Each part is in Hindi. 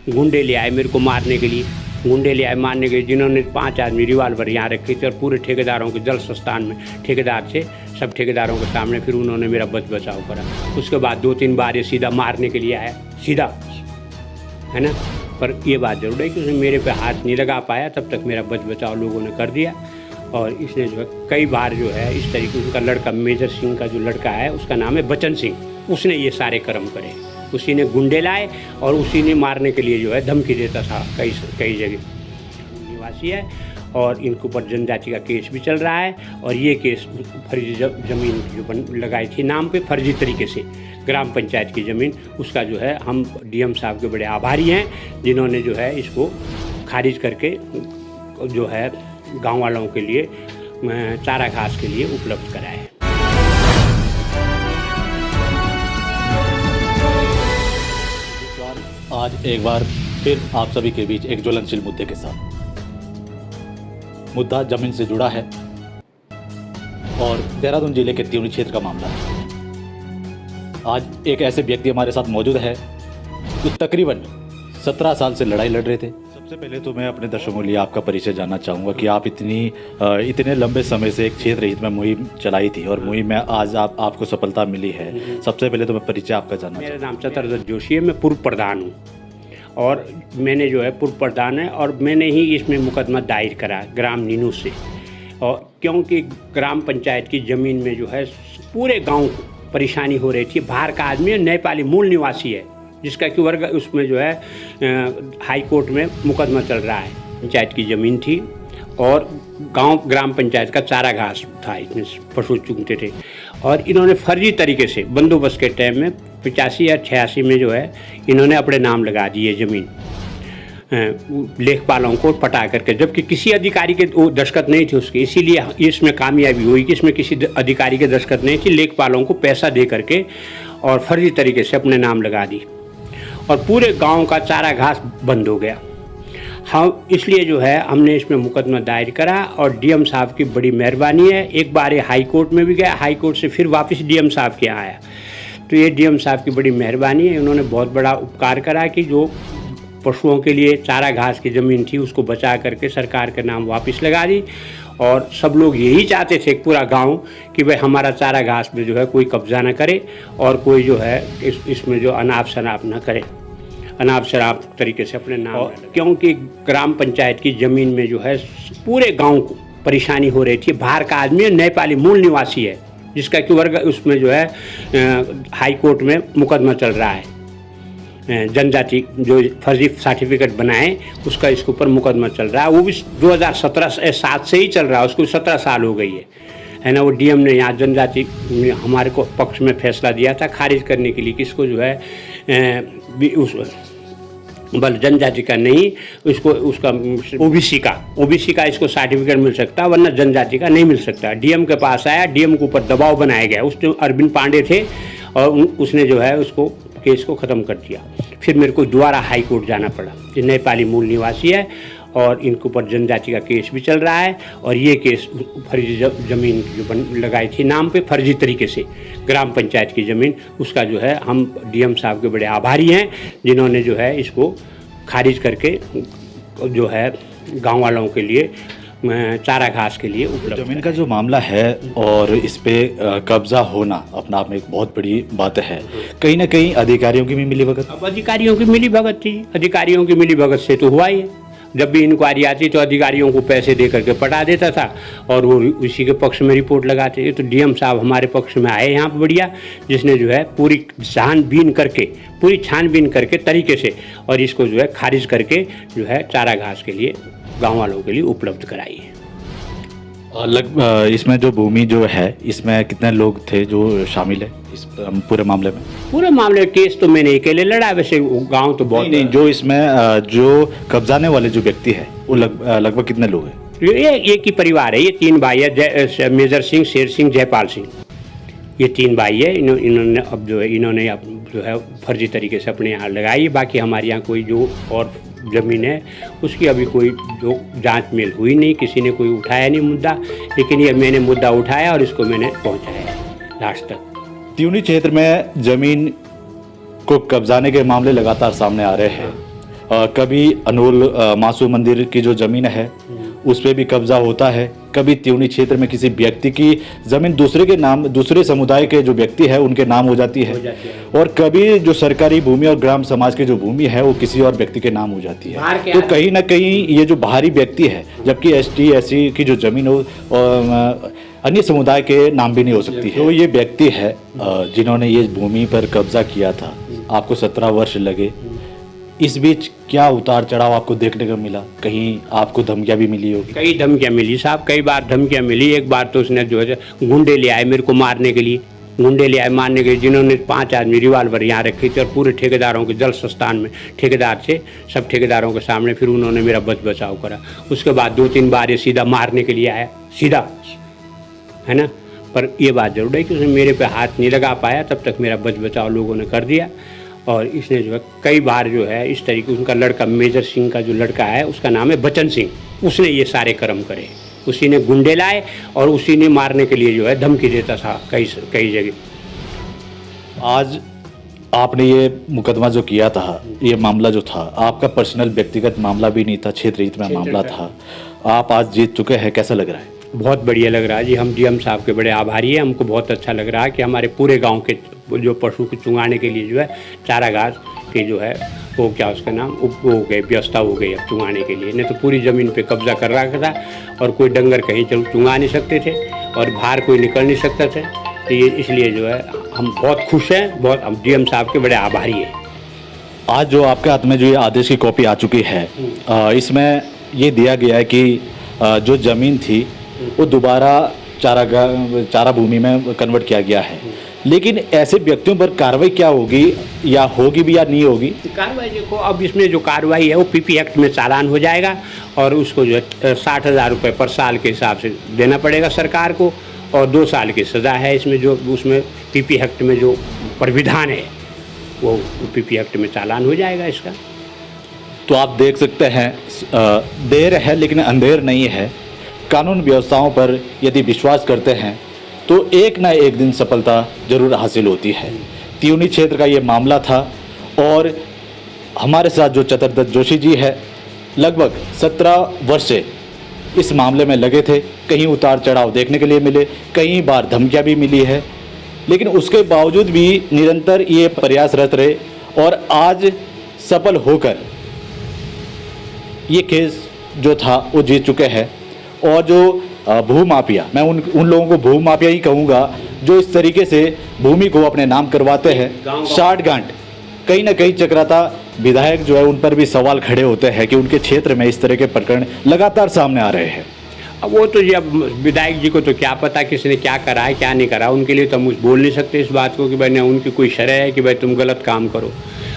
गुंडे ले आए मेरे को मारने के लिए, जिन्होंने 5 आदमी रिवाल्वर यहाँ रखे थे और पूरे ठेकेदारों के जल संस्थान में ठेकेदार थे, सब ठेकेदारों के सामने फिर उन्होंने मेरा बचाव करा। उसके बाद 2-3 बार ये सीधा मारने के लिए आया, सीधा, है ना। पर ये बात जरूर है कि उसने मेरे पे हाथ नहीं लगा पाया, तब तक मेरा बचाव लोगों ने कर दिया। और इसने जो है कई बार जो है इस तरीके, उनका लड़का मेजर सिंह का जो लड़का है उसका नाम है बचन सिंह, उसने ये सारे कर्म करे, उसी ने गुंडे लाए और उसी ने मारने के लिए जो है धमकी देता था कई जगह। निवासी है और इनके ऊपर जनजाति का केस भी चल रहा है। और ये केस फर्जी ज़मीन जो लगाई थी नाम पे फर्जी तरीके से ग्राम पंचायत की ज़मीन, उसका जो है हम डीएम साहब के बड़े आभारी हैं, जिन्होंने जो है इसको खारिज करके जो है गांव वालों के लिए चारा घास के लिए उपलब्ध कराया है। आज एक बार फिर आप सभी के बीच एक ज्वलनशील मुद्दे के साथ। मुद्दा जमीन से जुड़ा है और देहरादून जिले के त्यूनी क्षेत्र का मामला है। आज एक ऐसे व्यक्ति हमारे साथ मौजूद है जो तकरीबन 17 साल से लड़ाई लड़ रहे थे। सबसे पहले तो मैं अपने दर्शकों के लिए आपका परिचय जानना चाहूँगा कि आप इतने लंबे समय से एक क्षेत्र हित में मुहिम चलाई थी और मुहिम में आज आपको सफलता मिली है। सबसे पहले तो मैं परिचय आपका जानना मेरा नाम चतुर्दत्त जोशी है, मैं पूर्व प्रधान हूँ और मैंने जो है पूर्व प्रधान है और मैंने ही इसमें मुकदमा दायर करा ग्राम नीनू से। और क्योंकि ग्राम पंचायत की ज़मीन में जो है पूरे गाँव को परेशानी हो रही थी। बाहर का आदमी है, नेपाली मूल निवासी है, जिसका कि वर्ग उसमें जो है हाई कोर्ट में मुकदमा चल रहा है। पंचायत की ज़मीन थी और ग्राम पंचायत का चारा घास था, इसमें पशु चुगते थे और इन्होंने फर्जी तरीके से बंदोबस्त के टाइम में 85 या 86 में जो है इन्होंने अपने नाम लगा दी ये ज़मीन लेखपालों को पटा करके, जबकि किसी अधिकारी के वो दस्तखत नहीं थे उसके। इसीलिए इसमें कामयाबी हुई कि इसमें किसी अधिकारी के दस्तखत नहीं थी, लेखपालों को पैसा दे करके और फर्जी तरीके से अपने नाम लगा दी और पूरे गांव का चारा घास बंद हो गया। हम इसलिए जो है हमने इसमें मुकदमा दायर करा और डीएम साहब की बड़ी मेहरबानी है। एक बार ये हाई कोर्ट में भी गया, हाई कोर्ट से फिर वापस डीएम साहब के यहाँ आया। तो ये डीएम साहब की बड़ी मेहरबानी है, उन्होंने बहुत बड़ा उपकार करा कि जो पशुओं के लिए चारा घास की ज़मीन थी उसको बचा करके सरकार के नाम वापस लगा दी। और सब लोग यही चाहते थे पूरा गांव कि भाई हमारा चारा घास में जो है कोई कब्जा ना करे और कोई जो है इसमें जो अनाप शनाप ना करे, अनाप शराब तरीके से अपने नाम। क्योंकि ग्राम पंचायत की ज़मीन में जो है पूरे गांव को परेशानी हो रही थी। बाहर का आदमी है, नेपाली मूल निवासी है, जिसका कि वर्ग उसमें जो है हाई कोर्ट में मुकदमा चल रहा है। जनजाति जो फर्जी सर्टिफिकेट बनाए उसका इसके ऊपर मुकदमा चल रहा है, वो भी 2017-7 से ही चल रहा है, उसको 17 साल हो गई है ना। वो डीएम ने यहाँ जनजाति हमारे को पक्ष में फैसला दिया था खारिज करने के लिए, किसको जो है बल जनजाति का नहीं, उसको उसका ओबीसी का इसको सर्टिफिकेट मिल सकता, वरना जनजाति का नहीं मिल सकता। डीएम के पास आया, डीएम के ऊपर दबाव बनाया गया। उसने अरविंद पांडे थे और उसने जो है उसको केस को ख़त्म कर दिया। फिर मेरे को दोबारा हाई कोर्ट जाना पड़ा। ये नेपाली मूल निवासी है और इनके ऊपर जनजाति का केस भी चल रहा है और ये केस फर्जी ज़मीन जो लगाई थी नाम पे फर्जी तरीके से ग्राम पंचायत की ज़मीन, उसका जो है हम डीएम साहब के बड़े आभारी हैं, जिन्होंने जो है इसको खारिज करके जो है गांव वालों के लिए चारा घास के लिए उपलब्ध। ज़मीन का जो मामला है और इस पे कब्जा होना अपना आप में एक बहुत बड़ी बात है। कहीं ना कहीं अधिकारियों की भी मिलीभगत। अब अधिकारियों की मिलीभगत थी, अधिकारियों की मिलीभगत से तो हुआ ही है। जब भी इंक्वायरी आती तो अधिकारियों को पैसे दे करके पटा देता था और वो उसी के पक्ष में रिपोर्ट लगाते। तो डीएम साहब हमारे पक्ष में आए यहाँ पर बढ़िया, जिसने जो है पूरी छानबीन करके तरीके से और इसको जो है खारिज करके जो है चारा घास के लिए गांव वालों के लिए उपलब्ध कराई है। इसमें जो भूमि जो है इसमें कितने लोग थे जो शामिल है इस पूरे मामले में? पूरे मामले केस तो मैंने अकेले लड़ा, वैसे गांव तो बहुत नहीं। जो इसमें जो कब्जाने वाले जो व्यक्ति है वो लगभग कितने लोग हैं? ये एक ही परिवार है, ये 3 भाई है, मेजर सिंह, शेर सिंह, जयपाल सिंह, ये 3 भाई है। इन्होंने अब जो है फर्जी तरीके से अपने यहाँ लगाई। बाकी हमारे यहाँ कोई जो और ज़मीन है उसकी अभी कोई जो जांच मेल हुई नहीं, किसी ने कोई उठाया नहीं मुद्दा, लेकिन ये मैंने मुद्दा उठाया और इसको मैंने पहुँचाया लास्ट तक। त्यूनी क्षेत्र में ज़मीन को कब्जाने के मामले लगातार सामने आ रहे हैं कभी अनोल मासू मंदिर की जो ज़मीन है उस पर भी कब्जा होता है, कभी त्यूनी क्षेत्र में किसी व्यक्ति की ज़मीन दूसरे के नाम, दूसरे समुदाय के जो व्यक्ति है उनके नाम हो जाती है, और कभी जो सरकारी भूमि और ग्राम समाज की जो भूमि है वो किसी और व्यक्ति के नाम हो जाती है। तो कहीं ना कहीं ये जो बाहरी व्यक्ति है, जबकि एसटी एससी की जो ज़मीन हो अन्य समुदाय के नाम भी नहीं हो सकती है। तो ये व्यक्ति है जिन्होंने ये भूमि पर कब्जा किया था, आपको 17 वर्ष लगे। इस बीच क्या उतार चढ़ाव आपको देखने को मिला? कहीं आपको धमकियां भी मिली होगी? कई धमकियां मिली साहब, कई बार धमकियां मिली। एक बार तो उसने जो है गुंडे ले आए मेरे को मारने के लिए, गुंडे ले आए मारने के लिए, जिन्होंने 5 आदमी रिवाल्वर यहाँ रखी थी और पूरे ठेकेदारों के जल संस्थान में ठेकेदार थे, सब ठेकेदारों के सामने फिर उन्होंने मेरा बचाव करा। उसके बाद 2-3 बार ये सीधा मारने के लिए आया, सीधा, है ना। पर ये बात जरूर है कि उसने मेरे पे हाथ नहीं लगा पाया, तब तक मेरा बचाव लोगों ने कर दिया। और इसने जो है कई बार जो है इस तरीके, उनका लड़का मेजर सिंह का जो लड़का है उसका नाम है बचन सिंह, उसने ये सारे कर्म करे, उसी ने गुंडे लाए और उसी ने मारने के लिए जो है धमकी देता था कई जगह। आज आपने ये मुकदमा जो किया था, ये मामला जो था आपका पर्सनल व्यक्तिगत मामला भी नहीं था, क्षेत्र हित में मामला था, आप आज जीत चुके हैं, कैसा लग रहा है? बहुत बढ़िया लग रहा है जी, हम डीएम साहब के बड़े आभारी हैं। हमको बहुत अच्छा लग रहा है कि हमारे पूरे गांव के जो पशु को चुंगाने के लिए जो है चारा घास के जो है वो क्या उसका नाम हो गए, व्यवस्था हो गई अब चुंगाने के लिए। नहीं तो पूरी ज़मीन पे कब्जा कर रखा था और कोई डंगर कहीं चुंगा नहीं सकते थे और बाहर कोई निकल नहीं सकता था। तो ये इसलिए जो है हम बहुत खुश हैं, बहुत हम डीएम साहब के बड़े आभारी हैं। आज जो आपके हाथ में जो ये आदेश की कॉपी आ चुकी है, इसमें ये दिया गया है कि जो ज़मीन थी वो दोबारा चारा भूमि में कन्वर्ट किया गया है, लेकिन ऐसे व्यक्तियों पर कार्रवाई क्या होगी, या होगी भी या नहीं होगी? कार्रवाई देखो, अब इसमें जो कार्रवाई है वो पीपी एक्ट में चालान हो जाएगा और उसको जो है 60,000 रुपये पर साल के हिसाब से देना पड़ेगा सरकार को, और 2 साल की सज़ा है इसमें। जो उसमें पीपी एक्ट में जो प्राविधान है वो पीपी एक्ट में चालान हो जाएगा इसका। तो आप देख सकते हैं, देर है लेकिन अंधेर नहीं है। कानून व्यवस्थाओं पर यदि विश्वास करते हैं तो एक ना एक दिन सफलता जरूर हासिल होती है। त्यूनी क्षेत्र का ये मामला था और हमारे साथ जो चतुर्दत्त जोशी जी है, लगभग 17 वर्ष से इस मामले में लगे थे। कहीं उतार चढ़ाव देखने के लिए मिले, कई बार धमकियां भी मिली है, लेकिन उसके बावजूद भी निरंतर ये प्रयासरत रहे और आज सफल होकर ये केस जो था वो जीत चुके हैं। और जो भूमाफिया, मैं उन लोगों को भूमाफिया ही कहूँगा जो इस तरीके से भूमि को अपने नाम करवाते हैं, साठ गांठ कहीं ना कहीं चक्राता विधायक जो है उन पर भी सवाल खड़े होते हैं कि उनके क्षेत्र में इस तरह के प्रकरण लगातार सामने आ रहे हैं। अब वो तो जी, अब विधायक जी को तो क्या पता किसने क्या करा है क्या नहीं करा, उनके लिए तो हम बोल नहीं सकते इस बात को कि भाई ना उनकी कोई शरह है कि भाई तुम गलत काम करो।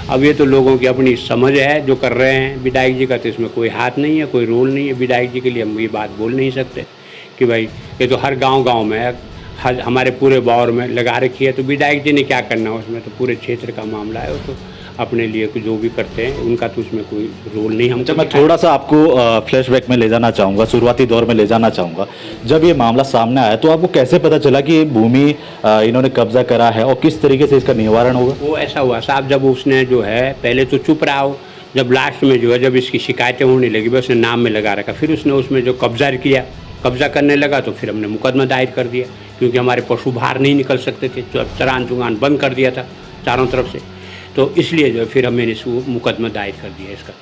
अब ये तो लोगों की अपनी समझ है जो कर रहे हैं। विधायक जी का तो इसमें कोई हाथ नहीं है, कोई रोल नहीं है। विधायक जी के लिए हम ये बात बोल नहीं सकते कि भाई ये तो हर गांव में हमारे पूरे बावर में लगा रखी है, तो विधायक जी ने क्या करना है उसमें, तो पूरे क्षेत्र का मामला है। वो तो अपने लिए जो भी करते हैं उनका तो उसमें कोई रोल नहीं। हम मैं थोड़ा सा आपको फ्लैशबैक में ले जाना चाहूँगा, शुरुआती दौर में ले जाना चाहूँगा। जब ये मामला सामने आया तो आपको कैसे पता चला कि ये भूमि इन्होंने कब्जा करा है और किस तरीके से इसका निवारण होगा? वो ऐसा हुआ साहब, जब उसने जो है पहले तो चुप रहा हो, जब लास्ट में जो है जब इसकी शिकायतें होने लगी बस उसने नाम में लगा रखा, फिर उसने उसमें जो कब्जा करने लगा तो फिर हमने मुकदमा दायर कर दिया, क्योंकि हमारे पशु बाहर नहीं निकल सकते थे, चरान चुगान बंद कर दिया था चारों तरफ से, तो इसलिए जो फिर हमने इसको मुकदमा दायर कर दिया इसका।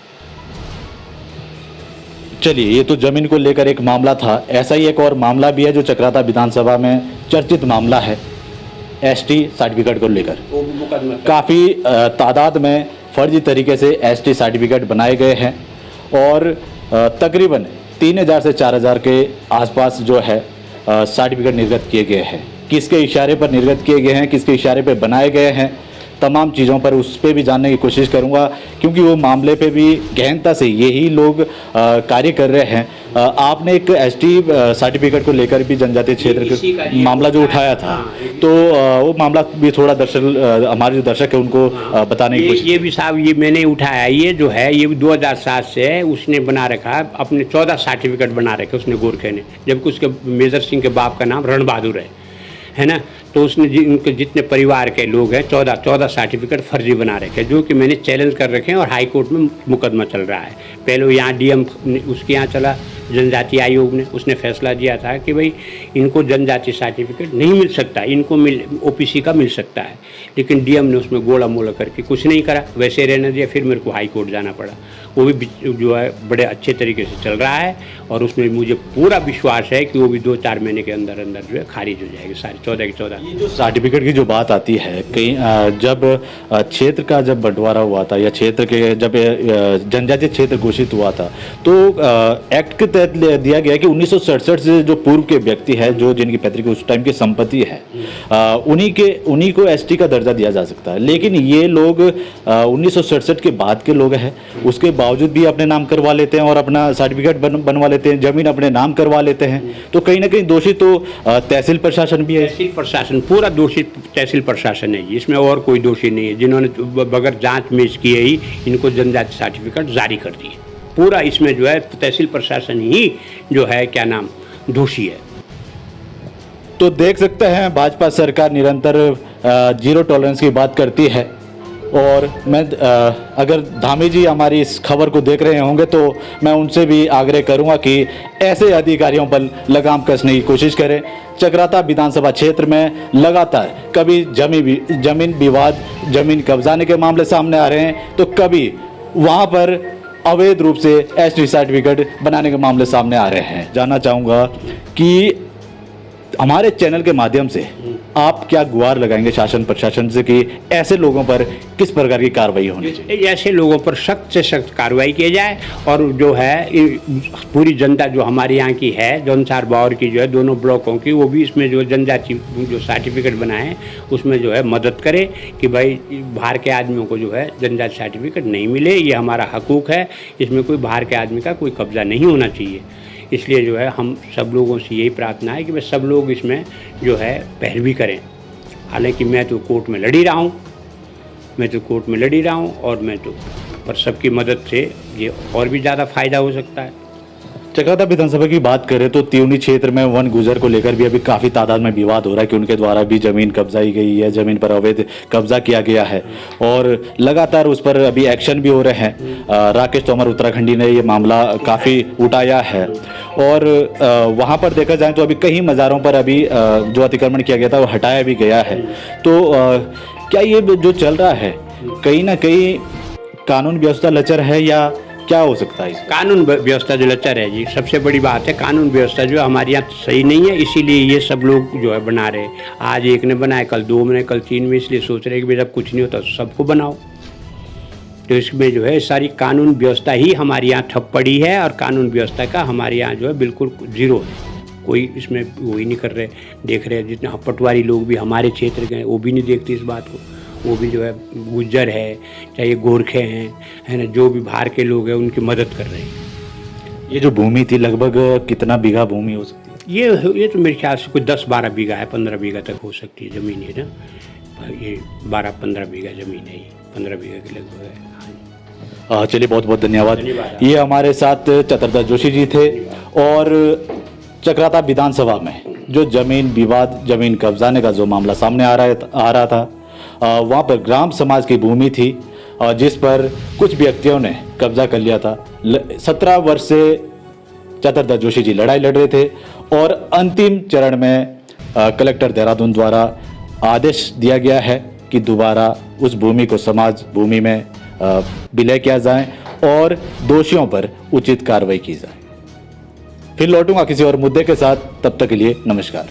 चलिए, ये तो जमीन को लेकर एक मामला था। ऐसा ही एक और मामला भी है जो चक्राता विधानसभा में चर्चित मामला है, एसटी सर्टिफिकेट को लेकर। काफ़ी तादाद में फर्जी तरीके से एसटी सर्टिफिकेट बनाए गए हैं और तकरीबन 3000 से 4000 के आसपास जो है सर्टिफिकेट निर्गत किए गए हैं। किसके इशारे पर निर्गत किए गए हैं, किसके इशारे पर बनाए गए हैं, तमाम चीज़ों पर उस पर भी जानने की कोशिश करूंगा, क्योंकि वो मामले पे भी गहनता से यही लोग कार्य कर रहे हैं। आपने एक एसटी सर्टिफिकेट को लेकर भी जनजातीय क्षेत्र के मामला जो उठाया था, तो वो मामला भी थोड़ा हमारे जो दर्शक है उनको बताने की कोशिश। ये भी साहब ये मैंने उठाया, ये जो है ये 2007 से उसने बना रखा है, अपने 14 सर्टिफिकेट बना रखे उसने गोरखे ने, जबकि उसके मेजर सिंह के बाप का नाम रण बहादुर है ना। तो उसने उनके जितने परिवार के लोग हैं 14 सर्टिफिकेट फर्जी बना रखे हैं, जो कि मैंने चैलेंज कर रखे हैं और हाई कोर्ट में मुकदमा चल रहा है। पहले यहाँ डीएम उसके यहाँ चला, जनजाति आयोग ने, उसने फैसला दिया था कि भाई इनको जनजाति सर्टिफिकेट नहीं मिल सकता, इनको ओपीसी का मिल सकता है, लेकिन डीएम ने उसमें गोला मोला करके कुछ नहीं करा, वैसे रहने दिया। फिर मेरे को हाई कोर्ट जाना पड़ा, वो भी जो है बड़े अच्छे तरीके से चल रहा है और उसमें मुझे पूरा विश्वास है कि वो भी 2-4 महीने के अंदर अंदर जो है खारिज हो जाएगी सारी 14 के 14। ये जो सर्टिफिकेट की जो बात आती है, कहीं जब क्षेत्र का जब बंटवारा हुआ था या क्षेत्र के जब जनजातीय क्षेत्र घोषित हुआ था, तो एक्ट के तहत दिया गया कि 1967 से जो पूर्व के व्यक्ति है, जो जिनकी पैतृक उस टाइम की संपत्ति है, उन्हीं को एसटी का दर्जा दिया जा सकता है। लेकिन ये लोग 1967 के बाद के लोग हैं, उसके बावजूद भी अपने नाम करवा लेते हैं और अपना सर्टिफिकेट बनवा लेते हैं, जमीन अपने नाम करवा लेते हैं। तो कहीं ना कहीं दोषी तो तहसील प्रशासन भी है। तहसील प्रशासन पूरा दोषी तहसील प्रशासन है, इसमें और कोई दोषी नहीं है, जिन्होंने बगैर जांच में किए ही इनको जनजाति सर्टिफिकेट जारी कर दिए। पूरा इसमें जो है तहसील प्रशासन ही जो है क्या नाम दोषी है। तो देख सकते हैं भाजपा सरकार निरंतर जीरो टॉलरेंस की बात करती है और मैं अगर धामी जी हमारी इस खबर को देख रहे होंगे तो मैं उनसे भी आग्रह करूंगा कि ऐसे अधिकारियों पर लगाम कसने की कोशिश करें। चक्राता विधानसभा क्षेत्र में लगातार कभी जमीन विवाद, जमीन कब्जाने के मामले सामने आ रहे हैं, तो कभी वहां पर अवैध रूप से एसटी सर्टिफिकेट बनाने के मामले सामने आ रहे हैं। जानना चाहूँगा कि हमारे चैनल के माध्यम से आप क्या गुहार लगाएंगे शासन प्रशासन से कि ऐसे लोगों पर किस प्रकार की कार्रवाई होनी चाहिए? ऐसे लोगों पर सख्त से सख्त कार्रवाई की जाए और जो है पूरी जनता जो हमारे यहाँ की है, जौनसार बावर की जो है, दोनों ब्लॉकों की, वो भी इसमें जो जनजाति जो सर्टिफिकेट बनाए उसमें जो है मदद करे कि भाई बाहर के आदमियों को जो है जनजाति सर्टिफिकेट नहीं मिले, ये हमारा हकूक़ है, इसमें कोई बाहर के आदमी का कोई कब्जा नहीं होना चाहिए। इसलिए जो है हम सब लोगों से यही प्रार्थना है कि भाई सब लोग इसमें जो है पैरवी करें। हालांकि मैं तो कोर्ट में लड़ ही रहा हूँ और मैं तो पर सबकी मदद से ये और भी ज़्यादा फायदा हो सकता है। चक्राता विधानसभा की बात करें तो त्यूनी क्षेत्र में वन गुजर को लेकर भी अभी काफ़ी तादाद में विवाद हो रहा है कि उनके द्वारा भी जमीन कब्जाई गई है, जमीन पर अवैध कब्जा किया गया है और लगातार उस पर अभी एक्शन भी हो रहे हैं। राकेश तोमर उत्तराखंडी ने ये मामला काफ़ी उठाया है और वहाँ पर देखा जाए तो अभी कई मज़ारों पर अभी जो अतिक्रमण किया गया था वो हटाया भी गया है। तो क्या ये जो चल रहा है कहीं ना कहीं कानून व्यवस्था लचर है या क्या हो सकता है? कानून व्यवस्था जो लचर है जी, सबसे बड़ी बात है कानून व्यवस्था जो हमारे यहाँ सही नहीं है, इसीलिए ये सब लोग जो है बना रहे। आज एक ने बनाया, कल 2 में, कल 3 में, इसलिए सोच रहे कि भाई जब कुछ नहीं होता तो सबको बनाओ। तो इसमें जो है सारी कानून व्यवस्था ही हमारे यहाँ ठप पड़ी है और कानून व्यवस्था का हमारे यहाँ जो है बिल्कुल जीरो है। कोई इसमें वो ही नहीं कर रहे, देख रहे। जितने पटवारी लोग भी हमारे क्षेत्र के हैं वो भी नहीं देखते इस बात को। वो भी जो है गुज्जर है, चाहे गोरखे हैं, है ना, जो भी बाहर के लोग हैं उनकी मदद कर रहे हैं। ये जो भूमि थी लगभग कितना बीघा भूमि हो सकती है? ये तो मेरे ख्याल से कोई 10-12 बीघा है, 15 बीघा तक हो सकती है ज़मीन, है ना। ये 12-15 बीघा ज़मीन है, ये 15 बीघा के लगभग है। चलिए बहुत बहुत धन्यवाद। ये हमारे साथ चतुर्दास जोशी जी थे और चक्राता विधानसभा में जो जमीन विवाद, जमीन कब्जाने का जो मामला सामने आ रहा था, वहाँ पर ग्राम समाज की भूमि थी जिस पर कुछ व्यक्तियों ने कब्जा कर लिया था। 17 वर्ष से चतुर्दास जोशी जी लड़ाई लड़ रहे थे और अंतिम चरण में कलेक्टर देहरादून द्वारा आदेश दिया गया है कि दोबारा उस भूमि को समाज भूमि में विलय किया जाए और दोषियों पर उचित कार्रवाई की जाए। फिर लौटूंगा किसी और मुद्दे के साथ, तब तक के लिए नमस्कार।